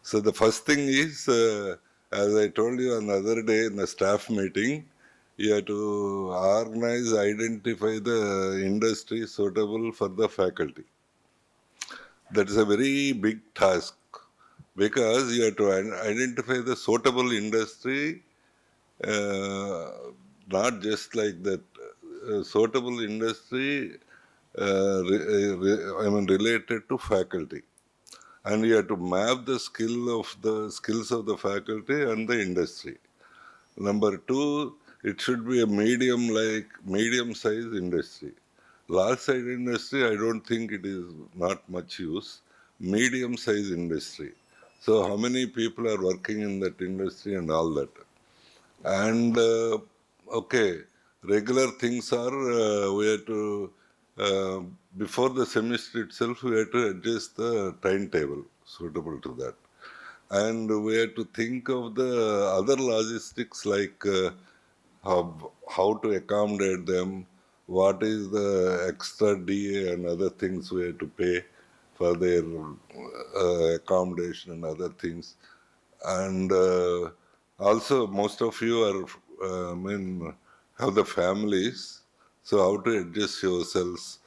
So the first thing is, as I told you on the other day in the staff meeting, you have to organize, identify the industry suitable for the faculty. That is a very big task because you have to identify the suitable industry, not just like that. Suitable industry, related to faculty, and you have to map the skills of the faculty and the industry. Number two, it should be a medium size industry. Large size industry, I don't think it is not much use. Medium size industry. So how many people are working in that industry and all that. And okay, regular things are we have to uh, before the semester itself we have to adjust the timetable suitable to that, and we have to think of the other logistics like how to accommodate them, what is the extra DA and other things we have to pay for their accommodation and other things. And also most of you are have the families, so how to adjust yourselves,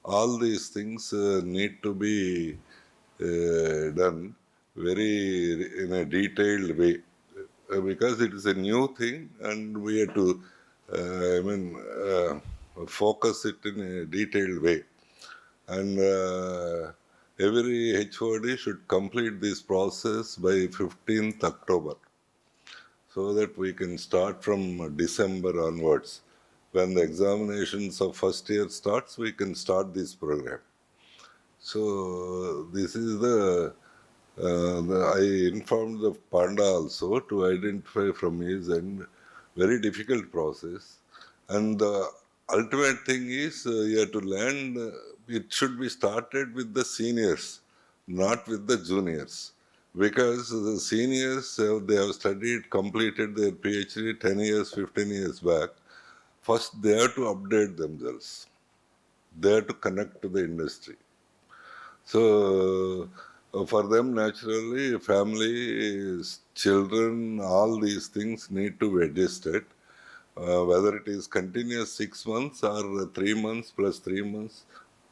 all these things need to be done very in a detailed way, because it is a new thing and we have to focus it in a detailed way. And every HOD should complete this process by 15th October, so that we can start from December onwards. When the examinations of first year starts, we can start this program. So this is I informed the Panda also to identify from his end very difficult process, and the ultimate thing is you have to learn. It should be started with the seniors, not with the juniors, because the seniors they have studied, completed their PhD 10 years, 15 years back. First, they have to update themselves. They have to connect to the industry. So, for them, naturally, family, children, all these things need to be adjusted. Whether it is continuous 6 months or 3 months plus 3 months,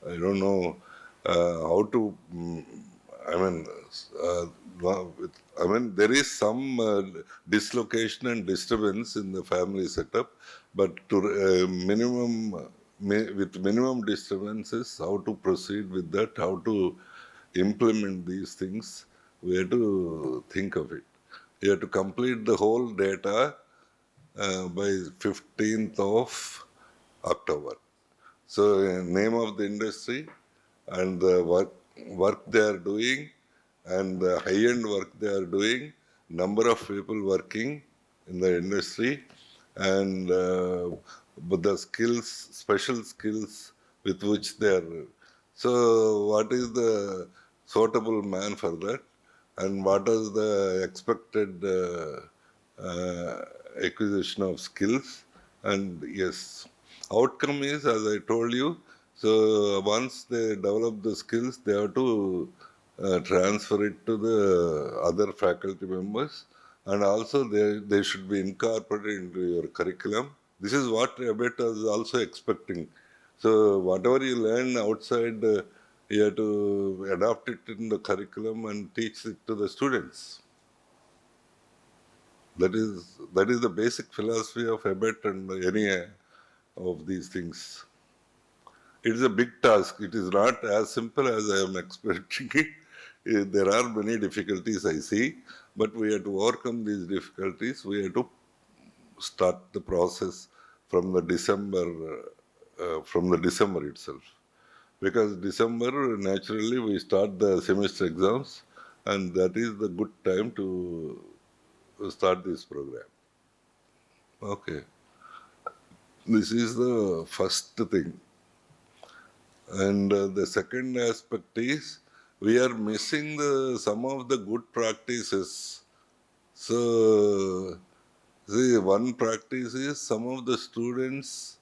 I don't know how to. I mean, there is some dislocation and disturbance in the family setup, but to with minimum disturbances, how to proceed with that, how to implement these things, we have to think of it. You have to complete the whole data by 15th of October. So, name of the industry and the work they are doing and the high-end work they are doing, number of people working in the industry, and but the skills, special skills with which they are. So, what is the suitable man for that, and what is the expected acquisition of skills? And yes, outcome is, as I told you, so once they develop the skills, they have to transfer it to the other faculty members, and also they should be incorporated into your curriculum. This is what ABET is also expecting. So whatever you learn outside, you have to adopt it in the curriculum and teach it to the students. That is the basic philosophy of ABET and any of these things. It is a big task. It is not as simple as I am expecting it. There are many difficulties I see, but we have to overcome these difficulties. We have to start the process from the December itself, because December naturally we start the semester exams, and that is the good time to start this program. Okay, this is the first thing. And the second aspect is we are missing some of the good practices. So, see, one practice is some of the students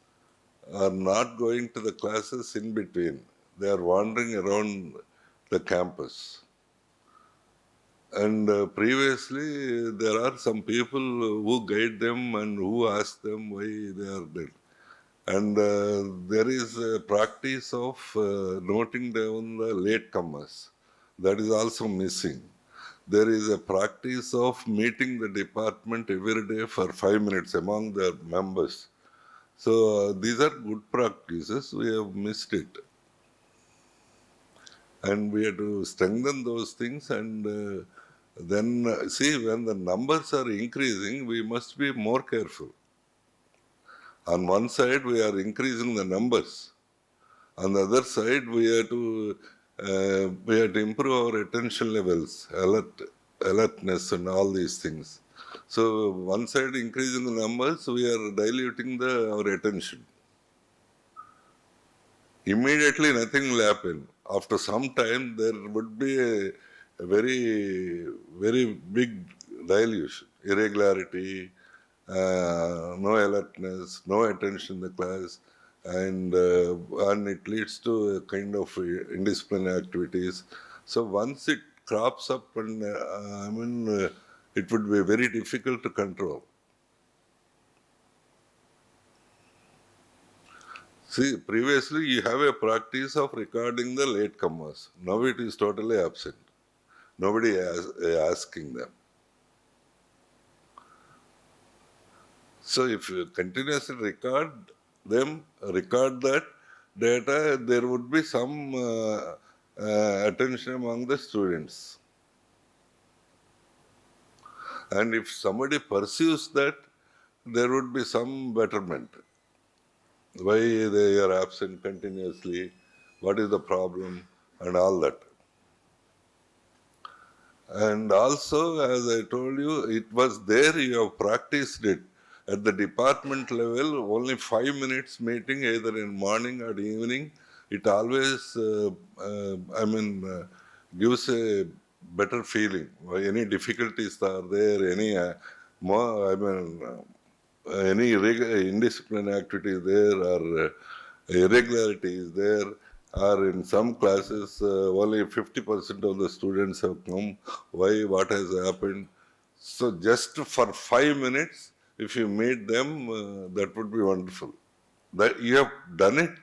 are not going to the classes in between. They are wandering around the campus. And previously, there are some people who guide them and who ask them why they are dead. And there is a practice of noting down the latecomers. That is also missing. There is a practice of meeting the department every day for 5 minutes among the members. So these are good practices. We have missed it. And we have to strengthen those things and then see when the numbers are increasing, we must be more careful. On one side, we are increasing the numbers. On the other side, we have to improve our attention levels, alertness, and all these things. So one side increasing the numbers, we are diluting our attention. Immediately, nothing will happen. After some time, there would be a very, very big dilution, irregularity, no alertness, no attention in the class, and it leads to a kind of indisciplinary activities. So once it crops up, and it would be very difficult to control. See, previously you have a practice of recording the latecomers. Now it is totally absent. Nobody is asking them. So if you continuously record them, record that data, there would be some attention among the students. And if somebody pursues that, there would be some betterment. Why they are absent continuously, what is the problem, and all that. And also, as I told you, it was there, you have practiced it. At the department level, only 5 minutes meeting, either in morning or evening, it always, gives a better feeling. Any difficulties are there, any any indiscipline activity is there, or irregularity is there, or in some classes only 50% of the students have come. Why? What has happened? So just for 5 minutes, if you meet them, that would be wonderful. That you have done it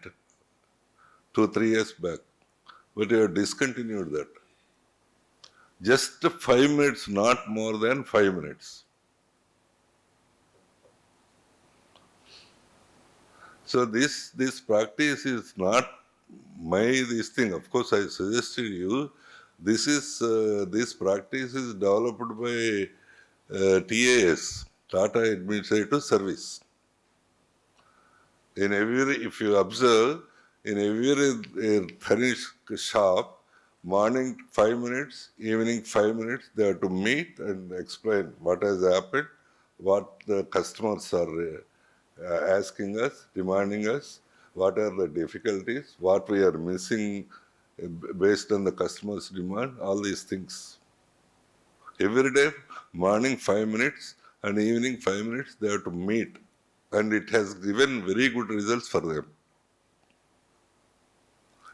2 3 years back, but you have discontinued that. Just 5 minutes, not more than 5 minutes. So this practice is not this thing. Of course, I suggested you. This practice is developed by TAS, Tata Administrative Service. If you observe, in every furnished shop, morning 5 minutes, evening 5 minutes, they have to meet and explain what has happened, what the customers are asking us, demanding us, what are the difficulties, what we are missing based on the customer's demand, all these things. Every day, morning 5 minutes and evening 5 minutes, they have to meet. And it has given very good results for them.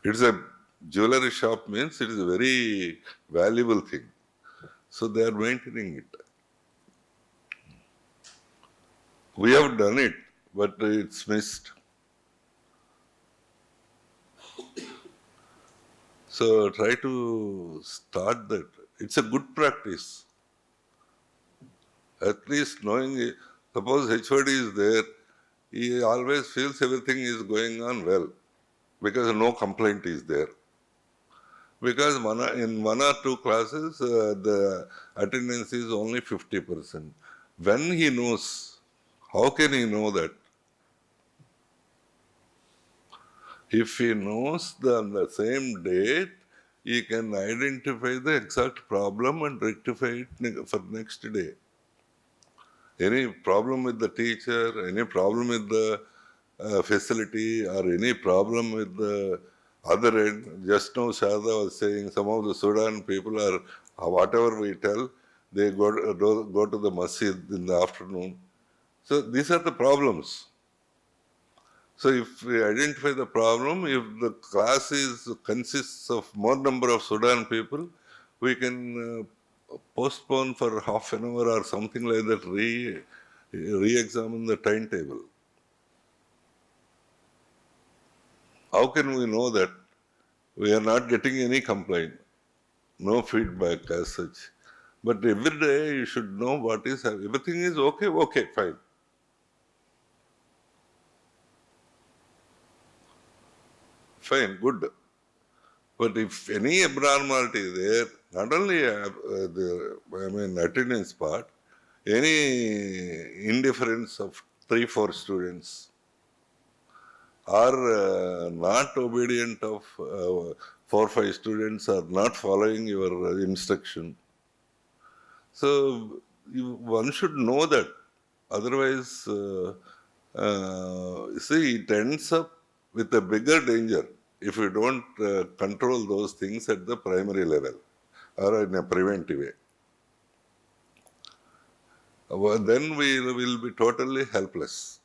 It's a jewelry shop, means it is a very valuable thing. So they are maintaining it. We have done it, but it's missed. So try to start that. It's a good practice. At least knowing, suppose HOD is there, he always feels everything is going on well because no complaint is there. Because in 1 or 2 classes, the attendance is only 50%. When he knows, how can he know that? If he knows on the same date, he can identify the exact problem and rectify it for next day. Any problem with the teacher, any problem with the facility, or any problem with the other end. Just now Sharda was saying some of the Sudan people are, whatever we tell, they go to the masjid in the afternoon. So these are the problems. So if we identify the problem, if the class consists of more number of Sudan people, we can postpone for half an hour or something like that, re-examine the timetable. How can we know that? We are not getting any complaint, no feedback as such. But every day you should know what is happening. Everything is okay, fine. Fine, good. But if any abnormality is there, not only attendance part, any indifference of 3-4 students, or not obedient of 4-5 students, are not following your instruction. So one should know that. Otherwise, see, it ends up with a bigger danger if you don't control those things at the primary level or in a preventive way. Then we will be totally helpless.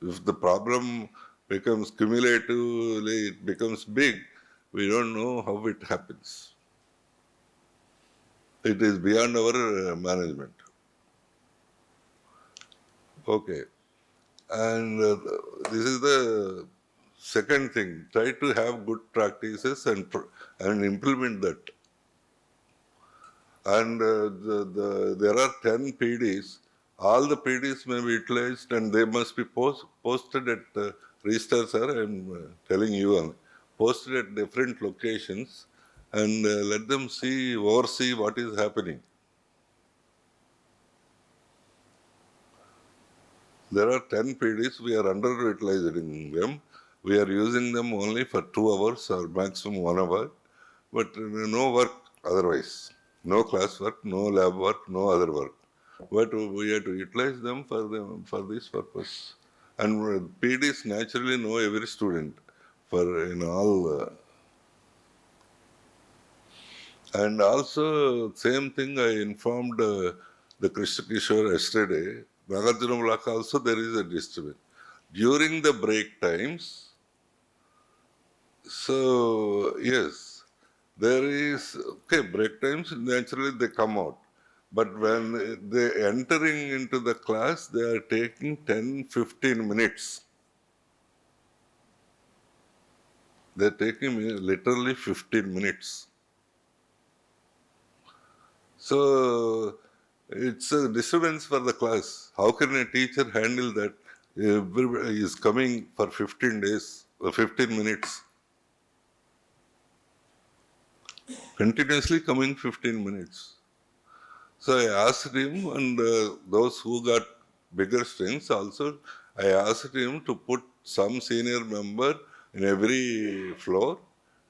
If the problem becomes cumulatively, it becomes big, we don't know how it happens. It is beyond our management. Okay. And this is the second thing. Try to have good practices and implement that. And there are 10 PDs. All the PDs may be utilized and they must be posted at Registrar sir, I'm telling you, posted at different locations and let them oversee what is happening. There are 10 PDs, we are underutilized in them. We are using them only for 2 hours or maximum 1 hour, but no work otherwise. No class work, no lab work, no other work. But we have to utilize them for this purpose. And PDs naturally know every student for in all. And also, same thing I informed the Krishna Kishore yesterday. Nagarjuna block also there is a disturbance. During the break times, so yes, there is, okay, break times, naturally they come out. But when they entering into the class, they are taking 10-15 minutes. They are taking literally 15 minutes. So it's a disturbance for the class. How can a teacher handle that? Everybody is coming for 15 days, 15 minutes. Continuously coming 15 minutes. So I asked him, and those who got bigger strengths also, I asked him to put some senior member in every floor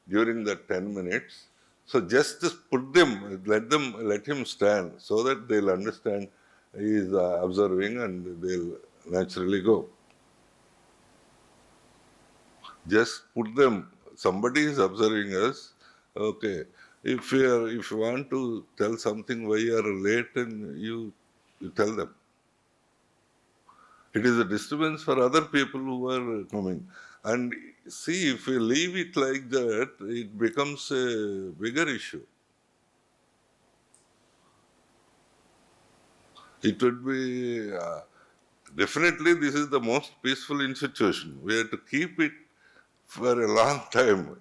during that 10 minutes. So just put them, let him stand so that they'll understand he is observing and they'll naturally go. Just put them, somebody is observing us, okay. If you want to tell something why you are late, and you tell them. It is a disturbance for other people who are coming. And see, if you leave it like that, it becomes a bigger issue. It would be, definitely this is the most peaceful institution. We have to keep it for a long time.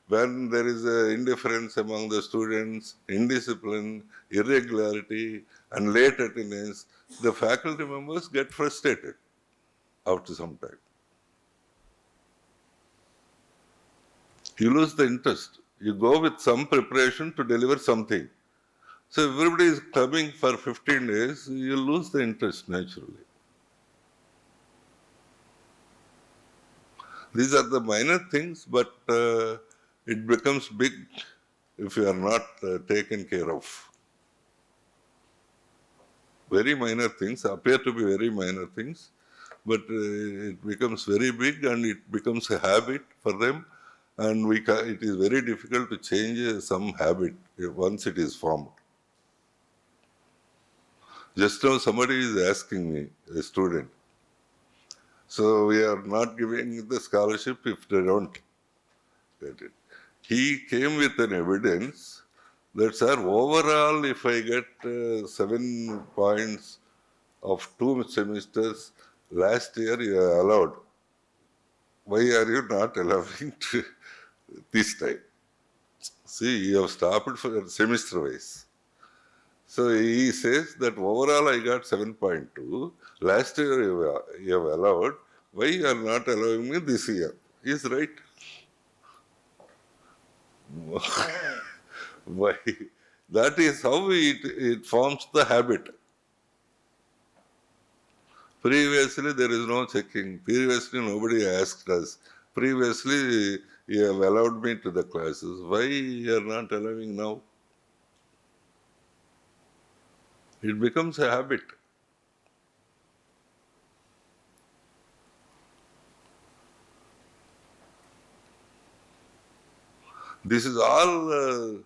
When there is indifference among the students, indiscipline, irregularity, and late attendance, the faculty members get frustrated after some time. You lose the interest. You go with some preparation to deliver something. So everybody is coming for 15 days, you lose the interest naturally. These are the minor things, but it becomes big if you are not taken care of. Very minor things appear to be very minor things, but it becomes very big and it becomes a habit for them, and it is very difficult to change some habit once it is formed. Just now somebody is asking me, a student, so we are not giving the scholarship if they don't get it. He came with an evidence that, sir, overall, if I get 7 points of 2 semesters, last year you are allowed. Why are you not allowing to this time? See, you have stopped for semester wise. So he says that overall I got 7.2. Last year you have allowed. Why you are not allowing me this year? He is right. Why? That is how it forms the habit. Previously, there is no checking. Previously, nobody asked us. Previously, you have allowed me to the classes. Why you are not allowing now? It becomes a habit. This is all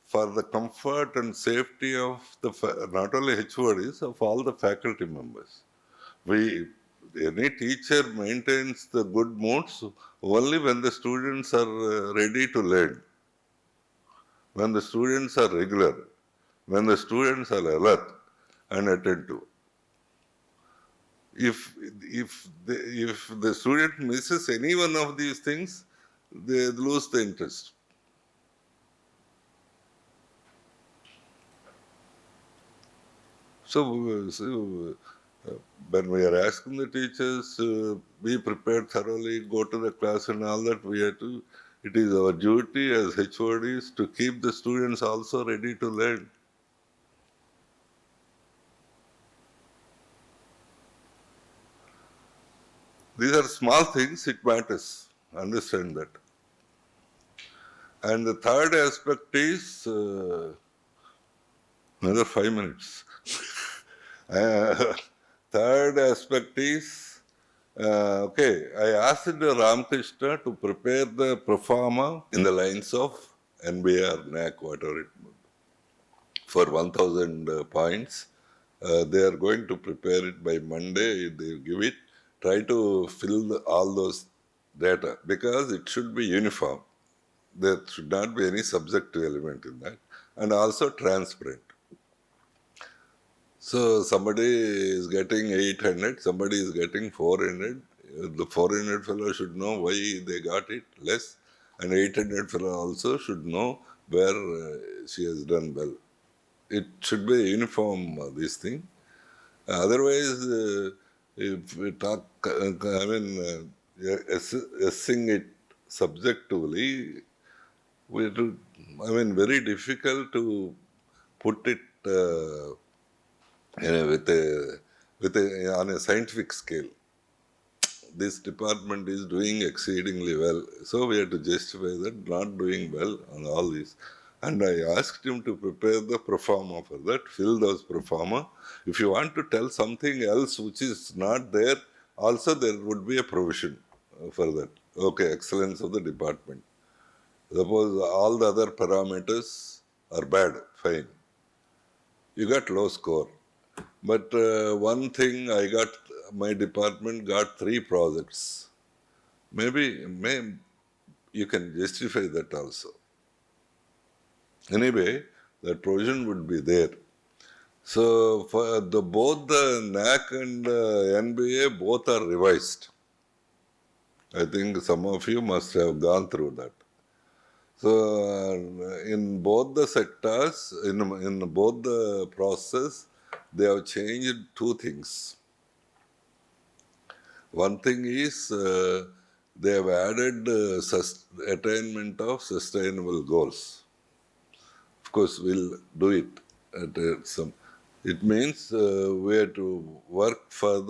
for the comfort and safety of the not only HODs, of all the faculty members. Any teacher maintains the good moods only when the students are ready to learn, when the students are regular, when the students are alert and attentive. If the student misses any one of these things, they lose the interest. So when we are asking the teachers, be prepared thoroughly, go to the class and all that, it is our duty as HODs to keep the students also ready to learn. These are small things, it matters. Understand that. And the third aspect is, another 5 minutes. Third aspect is, okay, I asked Ramakrishna to prepare the pro forma in the lines of NBR, NAC, whatever it for 1000 points. They are going to prepare it by Monday. They give it. Try to fill all those data because it should be uniform. There should not be any subjective element in that, and also transparent. So somebody is getting 800, somebody is getting 400. The 400 fellow should know why they got it less, and 800 fellow also should know where she has done well. It should be uniform, this thing. Otherwise, if we talk, assessing it subjectively, very difficult to put it on a scientific scale. This department is doing exceedingly well, so we have to justify that not doing well on all these. And I asked him to prepare the pro forma for that, fill those pro forma. If you want to tell something else which is not there, also there would be a provision for that. Okay, excellence of the department. Suppose all the other parameters are bad, fine. You got low score. But one thing my department got 3 projects. Maybe you can justify that also. Anyway, that provision would be there. So for both the NAC and NBA, both are revised. I think some of you must have gone through that. So in both the sectors, in both the process, they have changed 2 things. One thing is they have added attainment of sustainable goals. Of course, we'll do it at some. It means we have to work for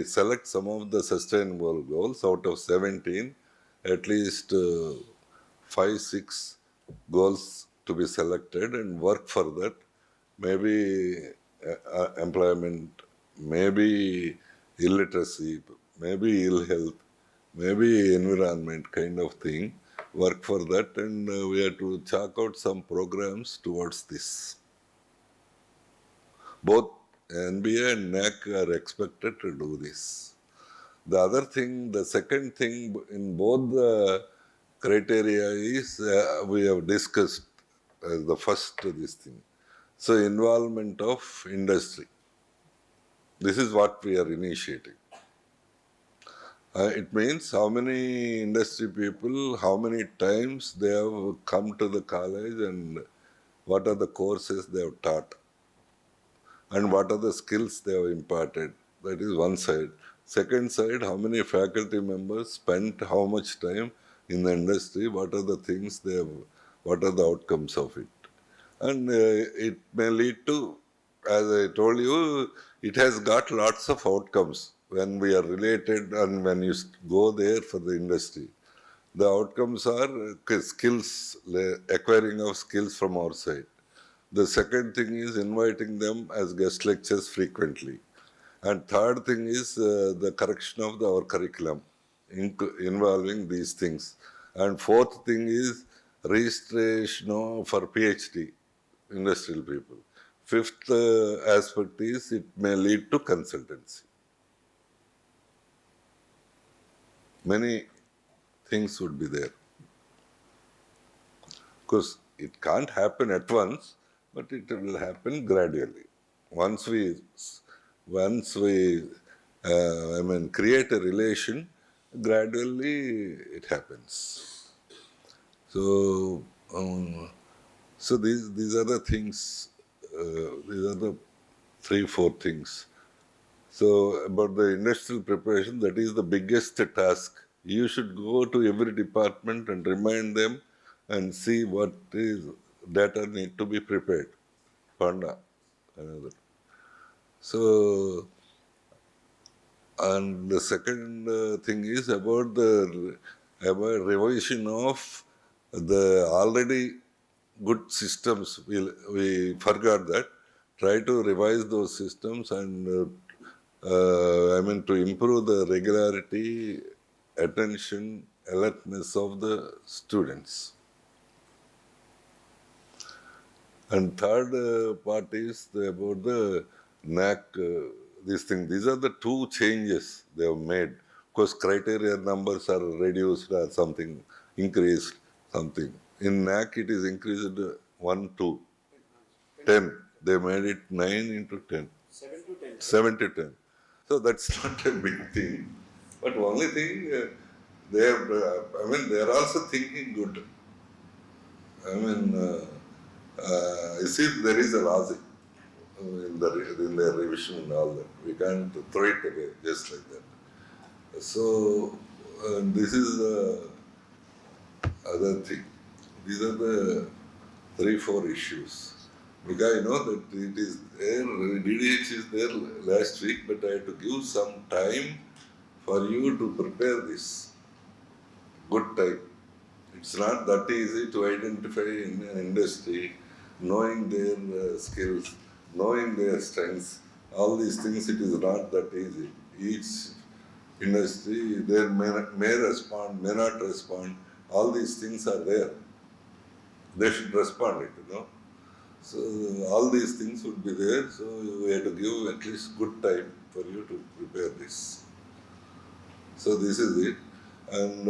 select some of the sustainable goals out of 17, at least 5, 6 goals to be selected and work for that. Maybe employment, maybe illiteracy, maybe ill health, maybe environment kind of thing. Work for that, and we have to chalk out some programs towards this. Both NBA and NAC are expected to do this. The other thing, the second thing in both the criteria is we have discussed as the first this thing. So involvement of industry. This is what we are initiating. It means how many industry people, how many times they have come to the college and what are the courses they have taught and what are the skills they have imparted. That is one side. Second side, how many faculty members spent how much time in the industry, what are the things they have, what are the outcomes of it. And it may lead to, as I told you, it has got lots of outcomes when we are related and when you go there for the industry. The outcomes are skills, acquiring of skills from our side. The second thing is inviting them as guest lectures frequently. And third thing is the correction of our curriculum involving these things. And fourth thing is registration for PhD, industrial people. Fifth aspect is it may lead to consultancy. Many things would be there. Of course, it can't happen at once, but it will happen gradually. Once we create a relation, gradually it happens. So, so these are the things. These are the 3-4 things. So about the industrial preparation, that is the biggest task. You should go to every department and remind them and see what is data need to be prepared. Panda, another. So, and the second thing is about the about revision of the already good systems. We forgot that. Try to revise those systems and to improve the regularity, attention, alertness of the students. And third part is about the NAC, this thing. These are the 2 changes they have made. Of course, criteria numbers are reduced or something, increased, something. In NAC, it is increased 1 to 10. They made it 9 into 10. 7 to 10. So that's not a big thing. But only thing, they have, they are also thinking good. You see, there is a logic in their revision and all that. We can't throw it away just like that. So, this is the other thing. These are the 3-4 issues. Because I know that it is there, DDH is there last week, but I had to give some time for you to prepare this. Good time. It's not that easy to identify in an industry, knowing their skills, knowing their strengths, all these things, it is not that easy. Each industry, they may respond, may not respond, all these things are there. They should respond it. So all these things would be there, so we have to give at least good time for you to prepare this. So this is it. And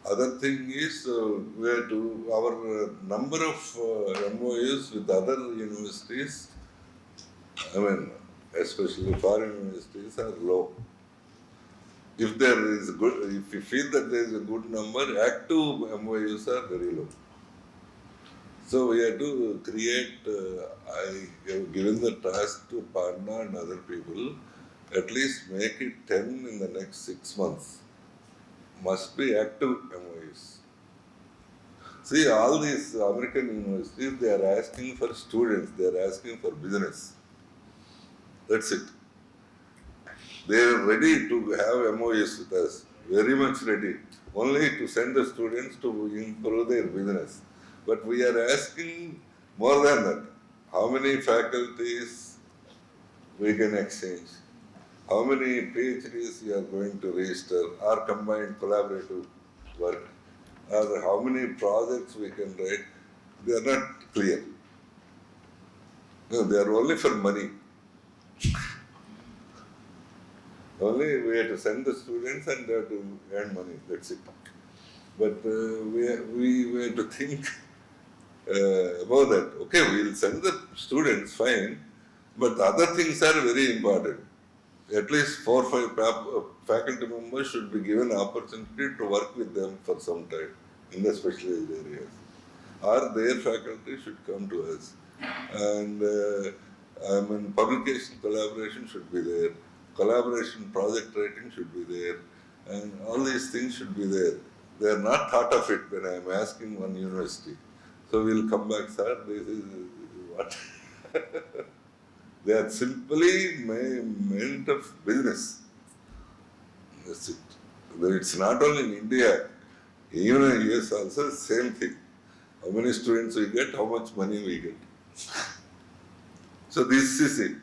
other thing is we have to, our number of MOUs with other universities, especially foreign universities, are low. If there is good, if you feel that there is a good number, active MOUs are very low. So we have to create, I have given the task to Parna and other people, at least make it 10 in the next 6 months. Must be active MOUs. See, all these American universities, they are asking for students, they are asking for business. That's it. They are ready to have MOUs with us, very much ready, only to send the students to improve their business. But we are asking more than that. How many faculties we can exchange? How many PhDs we are going to register or combined collaborative work? Or how many projects we can write? They are not clear. No, they are only for money. Only we have to send the students and they have to earn money. That's it. But we have to think about that. Okay, we'll send the students, fine, but the other things are very important. At least 4 or 5 faculty members should be given opportunity to work with them for some time in the specialized areas. Or their faculty should come to us. And publication collaboration should be there. Collaboration project writing should be there. And all these things should be there. They are not thought of it when I am asking one university. So we'll come back, sir, this is what? They are simply meant of business. That's it. It's not only in India, even in US also, same thing. How many students we get, how much money we get. So this is it.